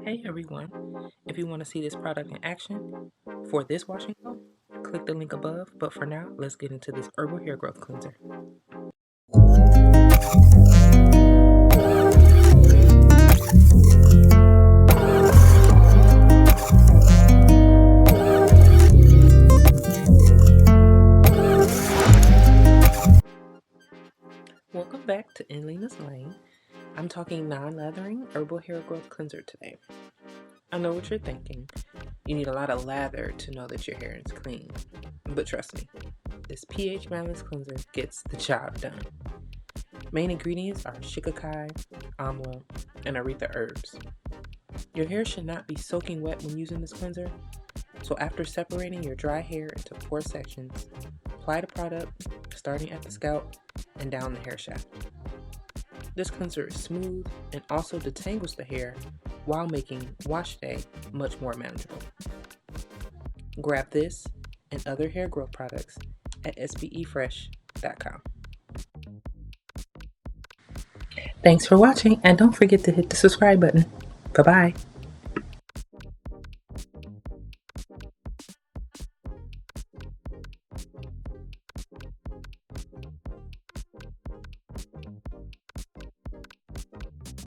Hey everyone, if you want to see this product in action for this wash and go, click the link above. But for now, let's get into this herbal hair growth cleanser. Welcome back to Enlena's Lane. I'm talking non-lathering herbal hair growth cleanser today. I know what you're thinking. You need a lot of lather to know that your hair is clean. But trust me, this pH balanced cleanser gets the job done. Main ingredients are shikakai, amla, and aretha herbs. Your hair should not be soaking wet when using this cleanser, so after separating your dry hair into 4 sections, apply the product starting at the scalp and down the hair shaft. This cleanser is smooth and also detangles the hair while making wash day much more manageable. Grab this and other hair growth products at sbefresh.com. Thanks for watching, and don't forget to hit the subscribe button. Bye-bye.